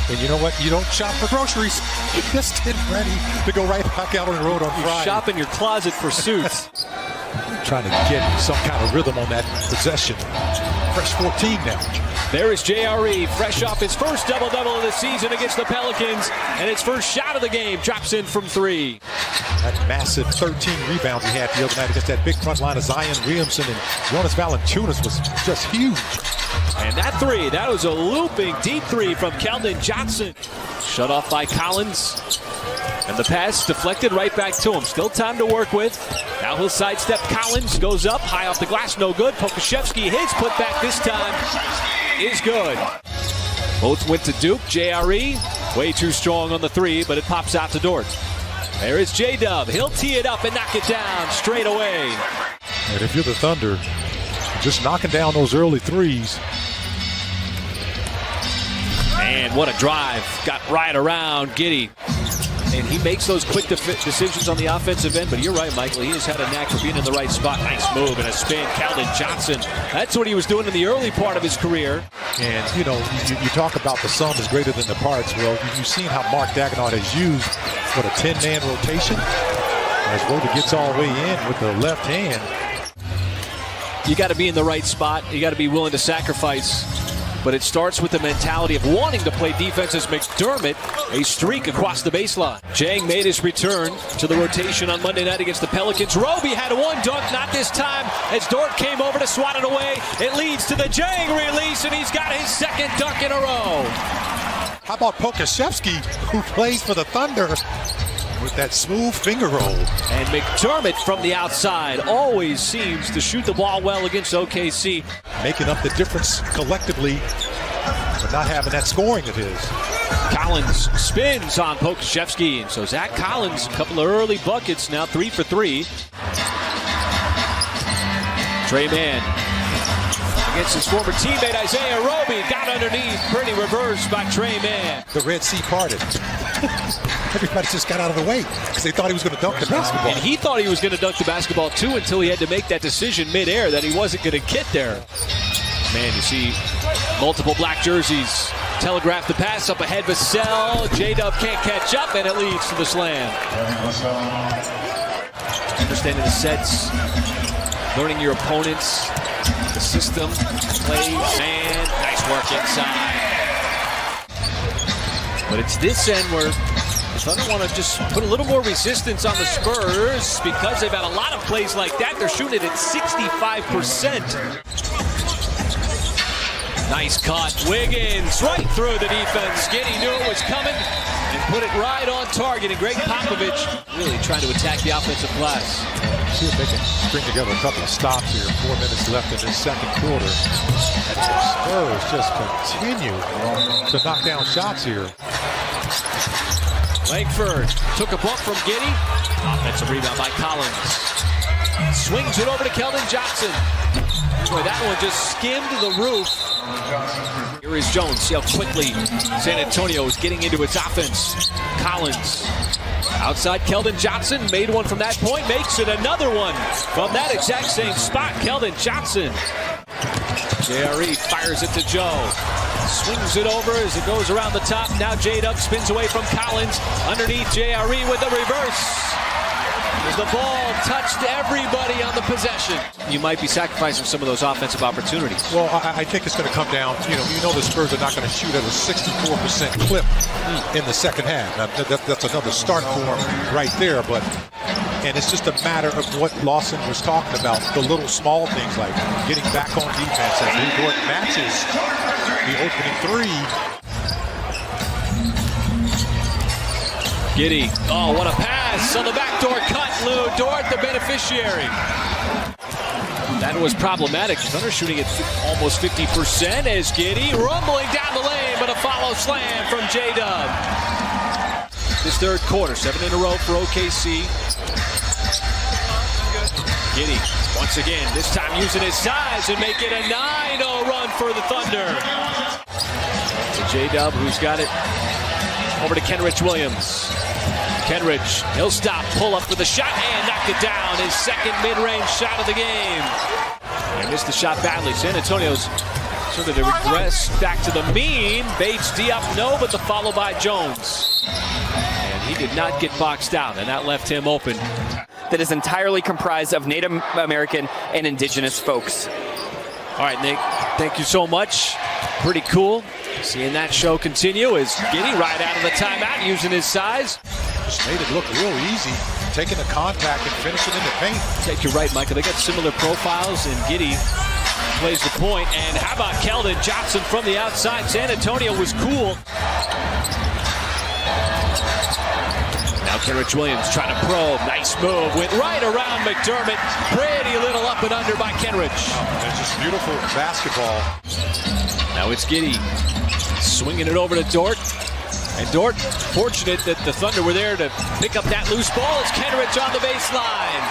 And you know what? You don't shop for groceries. You're just getting ready to go right back out on the road on Friday. You shop in your closet for suits. Trying to get some kind of rhythm on that possession. Fresh 14 now. There is JRE, fresh off his first double-double of the season against the Pelicans, and his first shot of the game drops in from three. That massive 13 rebounds he had the other night against that big front line of Zion Williamson and Jonas Valanciunas was just huge. And that three, that was a looping deep three from Keldon Johnson. Shut off by Collins. And the pass deflected right back to him. Still time to work with. Now he'll sidestep Collins. Goes up, high off the glass, no good. Pokashevsky, his put back this time is good. Both went to Duke. JRE, way too strong on the three, but it pops out to Dort. There is J-Dub. He'll tee it up and knock it down straight away. And if you're the Thunder, just knocking down those early threes. And what a drive. Got right around Giddey. And he makes those quick decisions on the offensive end. But you're right, Michael. He has had a knack for being in the right spot. Nice move and a spin. Keldon Johnson. That's what he was doing in the early part of his career. And, you know, you talk about the sum is greater than the parts. Well, you've seen how Mark Daigneault has used, what, a 10-man rotation? As Rhoda gets all the way in with the left hand. You got to be in the right spot. You got to be willing to sacrifice. But it starts with the mentality of wanting to play defense as McDermott, a streak across the baseline. Jang made his return to the rotation on Monday night against the Pelicans. Roby had one dunk, not this time, as Dort came over to swat it away. It leads to the Jang release, and he's got his second dunk in a row. How about Pokashevsky, who plays for the Thunder, with that smooth finger roll? And McDermott from the outside always seems to shoot the ball well against OKC. Making up the difference collectively, but not having that scoring of his. Collins spins on Pokashevsky, and so Zach Collins, a couple of early buckets, now 3 for 3. Trey Mann against his former teammate Isaiah Roby, got underneath, pretty reversed by Trey Mann. The Red Sea parted. Everybody just got out of the way because they thought he was going to dunk the basketball. And he thought he was going to dunk the basketball too until he had to make that decision midair that he wasn't going to get there. Man, you see multiple black jerseys telegraph the pass up ahead. Vassell, J-Dub can't catch up, and it leads to the slam. Understanding the sets, learning your opponents, the system, plays, and nice work inside. But it's this end where the Thunder want to just put a little more resistance on the Spurs because they've had a lot of plays like that. They're shooting it at 65%. Nice cut. Wiggins right through the defense. Giddey knew it was coming and put it right on target. And Greg Popovich really trying to attack the offensive glass. See if they can string together a couple of stops here. 4 minutes left in this second quarter. And the Spurs just continue to knock down shots here. Langford took a bump from Giddey. Offensive rebound by Collins. Swings it over to Keldon Johnson. Boy, that one just skimmed the roof. Here is Jones. See how quickly San Antonio is getting into its offense. Collins. Outside Keldon Johnson. Made one from that point. Makes it another one from that exact same spot. Keldon Johnson. JRE fires it to Joe. Swings it over as it goes around the top. Now J-Dub spins away from Collins. Underneath JRE with the reverse. As the ball touched everybody on the possession. You might be sacrificing some of those offensive opportunities. Well, I think it's going to come down, you know the Spurs are not going to shoot at a 64% clip in the second half. Now, that's another start for them right there, and it's just a matter of what Lawson was talking about, the little small things like getting back on defense as Lou Dort matches the opening three. Giddey, oh, what a pass on the backdoor cut. Lou Dort, the beneficiary. That was problematic. Thunder shooting at almost 50% as Giddey rumbling down the lane, but a follow slam from J-Dub. This third quarter, 7 in a row for OKC. Giddey, once again, this time using his size and make it a 9-0 run for the Thunder. To J-Dub, who's got it over to Kenrich Williams. Kenrich, he'll stop, pull up for the shot, and knock it down. His second mid-range shot of the game. They missed the shot badly. San Antonio's So did it regress back to the mean? Bates, Diop, no, but the follow by Jones. And he did not get boxed out, and that left him open. That is entirely comprised of Native American and indigenous folks. All right, Nick, thank you so much. Pretty cool. Seeing that show continue is Giddey right out of the timeout using his size. Just made it look real easy, taking the contact and finishing in the paint. Take you right, Michael. They got similar profiles, and Giddey plays the point. And how about Keldon Johnson from the outside? San Antonio was cool. Now Kenrich Williams trying to probe. Nice move. Went right around McDermott. Pretty little up and under by Kenrich. Oh, it's just beautiful basketball. Now it's Giddey swinging it over to Dort. And Dort, fortunate that the Thunder were there to pick up that loose ball. It's Kenrich on the baseline.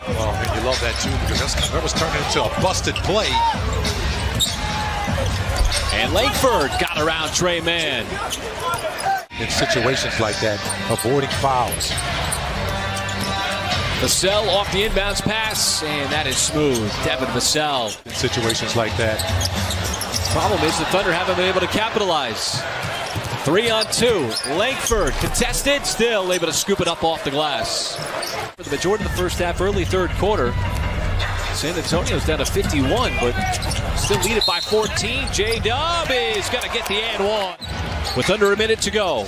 Oh, and you love that too, because that was turning into a busted play. And Langford got around Trey Mann. In situations like that, avoiding fouls. Vassell off the inbounds pass, and that is smooth. Devin Vassell. In situations like that. Problem is the Thunder haven't been able to capitalize. 3-on-2. Langford contested, still able to scoop it up off the glass. For the majority of the first half, early third quarter, San Antonio's down to 51, but still lead it by 14. J-Dub is going to get the and one with under a minute to go.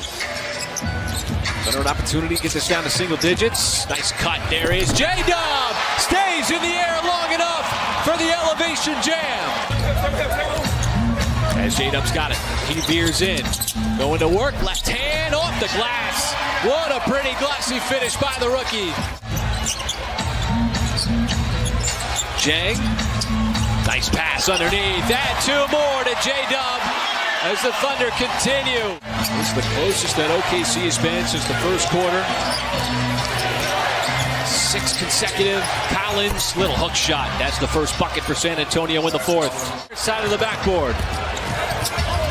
Thunder an opportunity to get this down to single digits. Nice cut. There is J-Dub. Stays in the air long enough for the elevation jam. As J-Dub's got it, he veers in. Going to work, left hand off the glass. What a pretty glassy finish by the rookie. Jang, nice pass underneath. And two more to J-Dub as the Thunder continue. This is the closest that OKC has been since the first quarter. 6 consecutive. Collins, little hook shot. That's the first bucket for San Antonio in the fourth. Side of the backboard.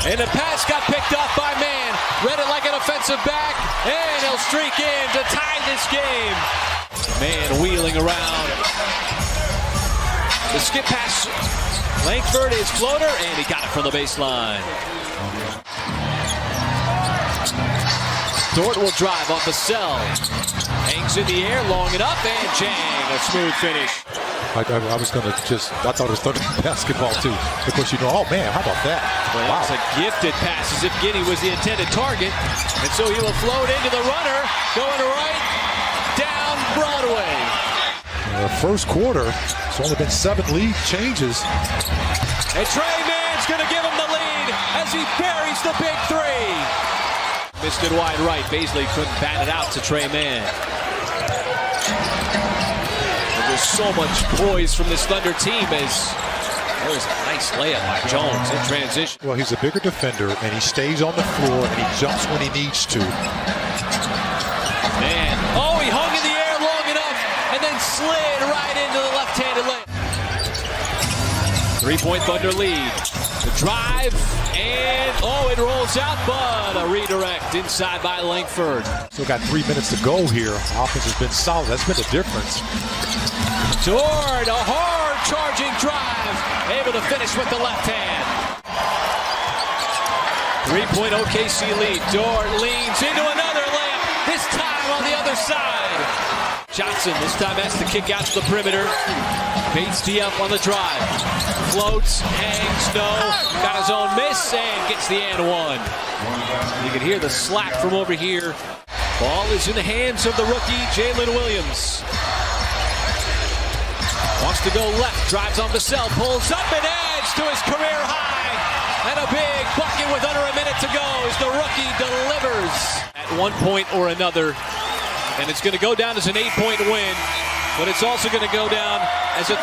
And the pass got picked off by Mann. Read it like an offensive back. And he'll streak in to tie this game. Mann wheeling around. The skip pass. Langford is floater, and he got it from the baseline. Dort will drive off Vassell. Hangs in the air long enough, and Jang, a smooth finish. I thought it was Thunder basketball too. Of course, oh man, how about that? Well, wow. It's a gifted pass as if Giddey was the intended target. And so he will float into the runner, going right down Broadway. The first quarter, it's only been 7 lead changes. And Trey Mann's going to give him the lead as he buries the big three. Missed it wide right. Baisley couldn't bat it out to Trey Mann. There's so much poise from this Thunder team as there's a nice layup by Jones in transition. Well, he's a bigger defender, and he stays on the floor, and he jumps when he needs to. Man, oh, he hung in the air long enough and then slid right into the left-handed layup. 3-point Thunder lead. The drive, and oh, it rolls out, but a redirect inside by Langford. Still got 3 minutes to go here. Offense has been solid. That's been the difference. Dort, a hard charging drive, able to finish with the left hand. 3-point OKC lead. Dort leans into another layup, this time on the other side. Johnson this time has to kick out to the perimeter. Bates Diop on the drive. Floats, hangs, no. Got his own miss and gets the and one. You can hear the slap from over here. Ball is in the hands of the rookie, Jalen Williams. Wants to go left, drives on Vassell, pulls up and adds to his career high. And a big bucket with under a minute to go as the rookie delivers at one point or another. And it's going to go down as an 8-point win, but it's also going to go down as a